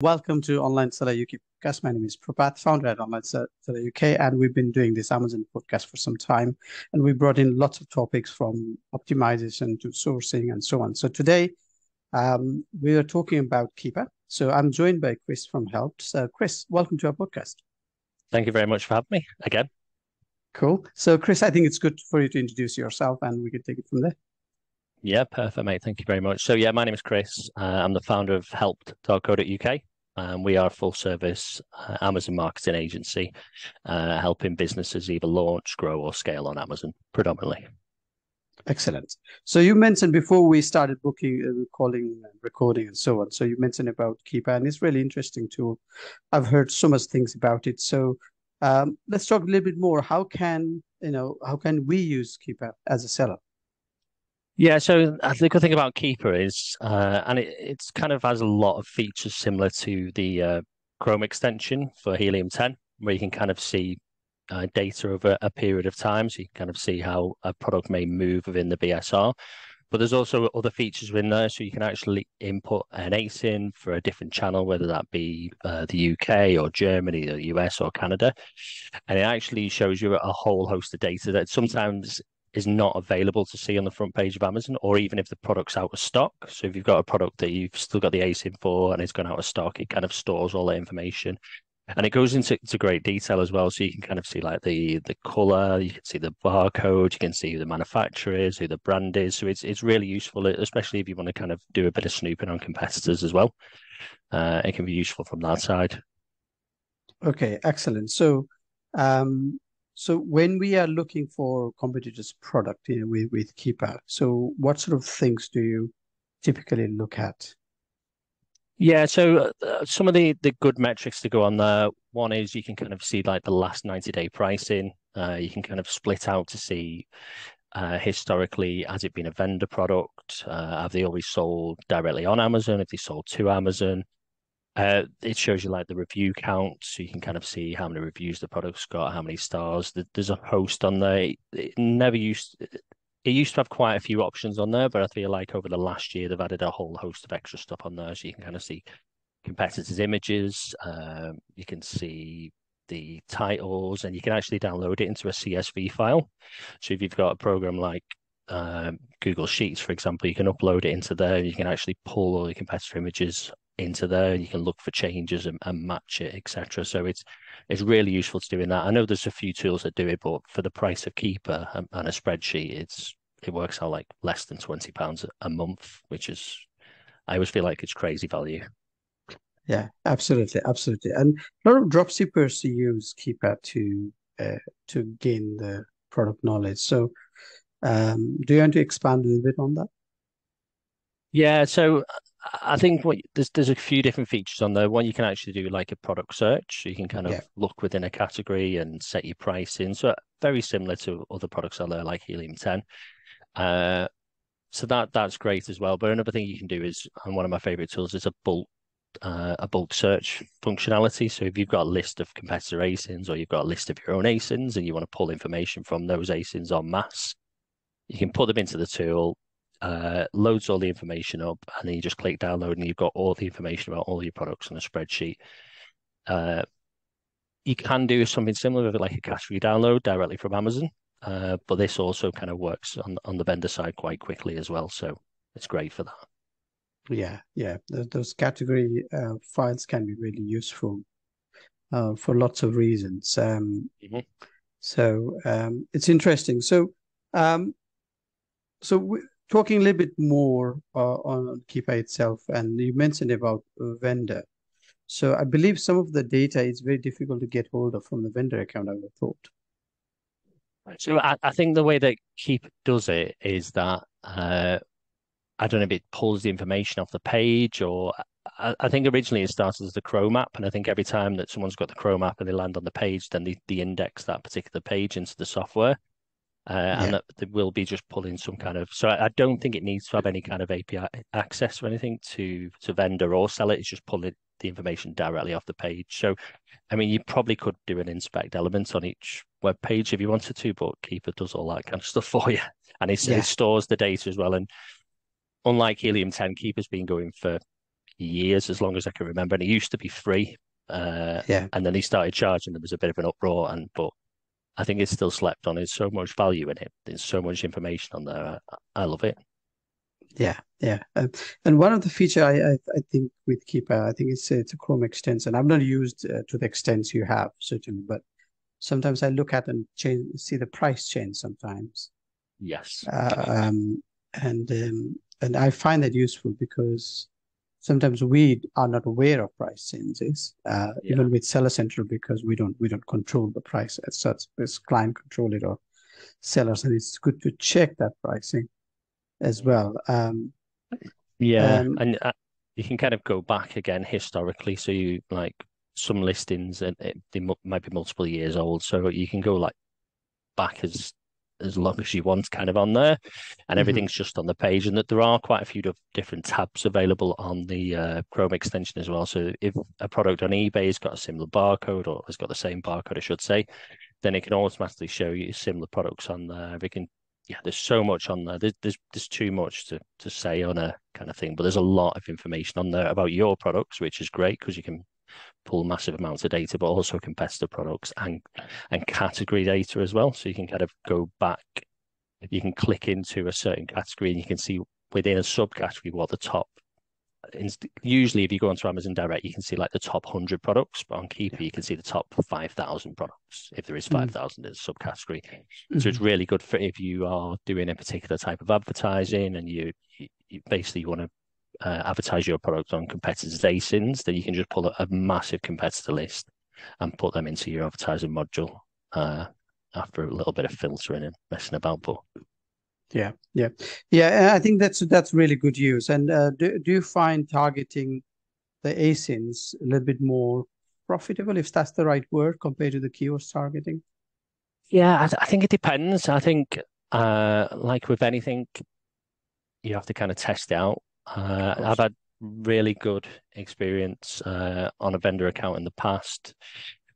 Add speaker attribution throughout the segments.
Speaker 1: Welcome to Online Seller UK podcast. My name is Prabhat, founder at Online Seller UK, and we've been doing this Amazon podcast for some time. And we brought in lots of topics from optimization to sourcing and so on. So today we are talking about Keepa. So I'm joined by Chris from Help. So Chris, welcome to our podcast.
Speaker 2: Thank you very much for having me again.
Speaker 1: Cool. So Chris, I think it's good for you to introduce yourself and we can take it from there.
Speaker 2: Yeah, perfect, mate. Thank you very much. So, my name is Chris. I'm the founder of helped.co.uk. We are a full service Amazon marketing agency, helping businesses either launch, grow, or scale on Amazon predominantly.
Speaker 1: Excellent. So you mentioned before we started recording and so on. So you mentioned about Keepa, and it's really interesting too. I've heard so much things about it. So let's talk a little bit more. How can we use Keepa as a seller?
Speaker 2: Yeah, so the good thing about Keepa is, and it's kind of has a lot of features similar to the Chrome extension for Helium 10, where you can kind of see data over a period of time. So you can kind of see how a product may move within the BSR. But there's also other features in there, so you can actually input an ASIN for a different channel, whether that be the UK or Germany, the US or Canada. And it actually shows you a whole host of data that sometimes is not available to see on the front page of Amazon, or even if the product's out of stock. So if you've got a product that you've still got the ASIN for and it's gone out of stock, it kind of stores all that information. And it goes into great detail as well. So you can kind of see like the color, you can see the barcode, you can see who the manufacturer is, who the brand is. So it's really useful, especially if you want to kind of do a bit of snooping on competitors as well. It can be useful from that side.
Speaker 1: Okay, excellent. So when we are looking for competitors' product, with Keepa, so what sort of things do you typically look at?
Speaker 2: Yeah, so some of the good metrics to go on there. One is you can kind of see like the last 90-day pricing. You can kind of split out to see historically, has it been a vendor product? Have they always sold directly on Amazon? Have they sold to Amazon? It shows you like the review count, so you can kind of see how many reviews the product's got, how many stars. There's a host on there. It used to have quite a few options on there, but I feel like over the last year they've added a whole host of extra stuff on there, so you can kind of see competitors' images. You can see the titles, and you can actually download it into a CSV file. So if you've got a program like Google Sheets, for example, you can upload it into there. You can actually pull all the competitor images into there, and you can look for changes and match it, etc. So it's really useful to doing that. I know there's a few tools that do it, but for the price of Keepa and a spreadsheet, it works out like less than £20 a month, which is I always feel like it's crazy value.
Speaker 1: Yeah, absolutely, absolutely. And a lot of dropshippers use Keepa to gain the product knowledge. So, do you want to expand a little bit on that?
Speaker 2: Yeah, so I think there's a few different features on there. One, you can actually do like a product search. So you can kind
Speaker 1: Yeah,
Speaker 2: of look within a category and set your pricing. So very similar to other products out there like Helium 10. Uh, so that's great as well. But another thing you can do is, and one of my favorite tools is a bulk search functionality. So if you've got a list of competitor ASINs or you've got a list of your own ASINs and you want to pull information from those ASINs en masse, you can put them into the tool, loads all the information up, and then you just click download, and you've got all the information about all your products on a spreadsheet. Uh, you can do something similar with like a category download directly from Amazon, but this also kind of works on the vendor side quite quickly as well. So it's great for that.
Speaker 1: yeah, yeah. Those category files can be really useful for lots of reasons.
Speaker 2: Mhm.
Speaker 1: It's interesting. Um, talking a little bit more on Keepa itself, and you mentioned about vendor. So I believe some of the data is very difficult to get hold of from the vendor account, I would have thought.
Speaker 2: So I think the way that Keep does it is that I don't know if it pulls the information off the page, or I think originally it started as the Chrome app, and I think every time that someone's got the Chrome app and they land on the page, then they index that particular page into the software, and
Speaker 1: Yeah,
Speaker 2: that they will be just pulling some kind of. So I don't think it needs to have any kind of API access or anything to vendor or seller. It's just pulling the information directly off the page. So I mean, you probably could do an inspect element on each web page if you wanted to, but Keeper does all that kind of stuff for you, and it
Speaker 1: yeah,
Speaker 2: stores the data as well. And unlike Helium 10, Keeper's been going for years, as long as I can remember. And it used to be free.
Speaker 1: Yeah.
Speaker 2: And then they started charging. There was a bit of an uproar, but I think it's still slept on. There's so much value in it. There's so much information on there. I love it.
Speaker 1: Yeah, yeah, and one of the feature I think with Keepa, I think it's a Chrome extension. I've not used to the extent you have certainly, but sometimes I look at and see the price change sometimes,
Speaker 2: Yes.
Speaker 1: uh, um, and I find that useful because sometimes we are not aware of price changes,
Speaker 2: Yeah.
Speaker 1: even with Seller Central, because we don't control the price as such. As client control it or sellers, and it's good to check that pricing as well.
Speaker 2: Yeah.
Speaker 1: Um,
Speaker 2: And you can kind of go back again historically. So you like some listings, and they might be multiple years old. So you can go like back as long as you want kind of on there, and
Speaker 1: mhm.
Speaker 2: everything's just on the page. And that there are quite a few different tabs available on the Chrome extension as well. So if a product on eBay has got a similar barcode, or has got the same barcode, I should say, then it can automatically show you similar products on there. We can, yeah, there's so much on there. There's too much to say on a kind of thing, but there's a lot of information on there about your products, which is great because you can pull massive amounts of data, but also competitor products and category data as well. So you can kind of go back, you can click into a certain category and you can see within a subcategory what the top. Usually, if you go onto Amazon Direct, you can see like the top 100 products, but on
Speaker 1: Yeah.
Speaker 2: Keeper, you can see the top 5,000 products if there is
Speaker 1: Mm.
Speaker 2: 5,000 in a subcategory. So it's
Speaker 1: Mhm.
Speaker 2: really good for if you are doing a particular type of advertising and you basically want to advertise your product on competitors' ASINs, then you can just pull a massive competitor list and put them into your advertising module after a little bit of filtering and messing about. But
Speaker 1: Yeah, yeah, yeah. And I think that's really good use. And do you find targeting the ASINs a little bit more profitable, if that's the right word, compared to the keywords targeting?
Speaker 2: yeah, I think it depends. I think, like with anything, you have to kind of test it out.
Speaker 1: Of
Speaker 2: I've
Speaker 1: course.
Speaker 2: had really good experience on a vendor account in the past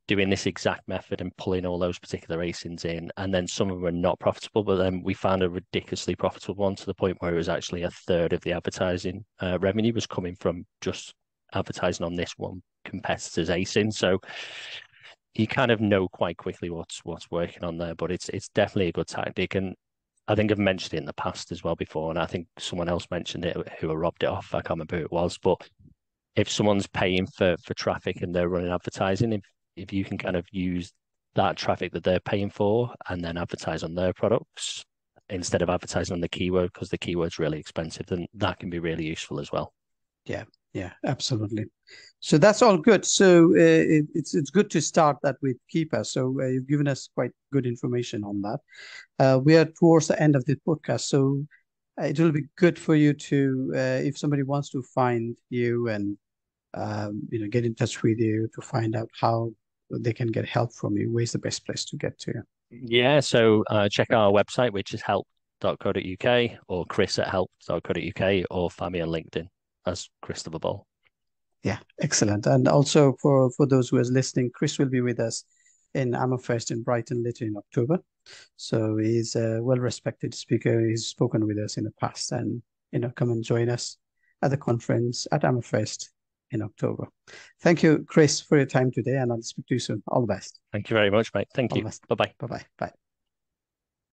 Speaker 2: doing this exact method and pulling all those particular ASINs in. And then some of them were not profitable, but then we found a ridiculously profitable one to the point where it was actually a third of the advertising revenue was coming from just advertising on this one competitor's ASIN. So you kind of know quite quickly what's working on there, but it's definitely a good tactic. And I think I've mentioned it in the past as well before, and I think someone else mentioned it who robbed it off. I can't remember who it was, but if someone's paying for traffic and they're running advertising, if you can kind of use that traffic that they're paying for and then advertise on their products instead of advertising on the keyword because the keyword's really expensive, then that can be really useful as well.
Speaker 1: Yeah, yeah, absolutely. So that's all good. So it's good to start that with Keepa. So you've given us quite good information on that. We are towards the end of the podcast, so it will be good for you to, if somebody wants to find you and get in touch with you to find out how they can get help from you. Where's the best place to get to you?
Speaker 2: Yeah, so check our website, which is help.co.uk or chris@help.co.uk or find me on LinkedIn as Christopher Ball.
Speaker 1: Yeah, excellent. And also for those who are listening, Chris will be with us in Amherst in Brighton later in October. So he's a well-respected speaker. He's spoken with us in the past, and come and join us at the conference at Amherst in October. Thank you, Chris, for your time today, and I'll speak to you soon. All the best.
Speaker 2: Thank you very much, mate. Thank
Speaker 1: All
Speaker 2: you.
Speaker 1: the best.
Speaker 2: Bye bye.
Speaker 1: Bye-bye. Bye.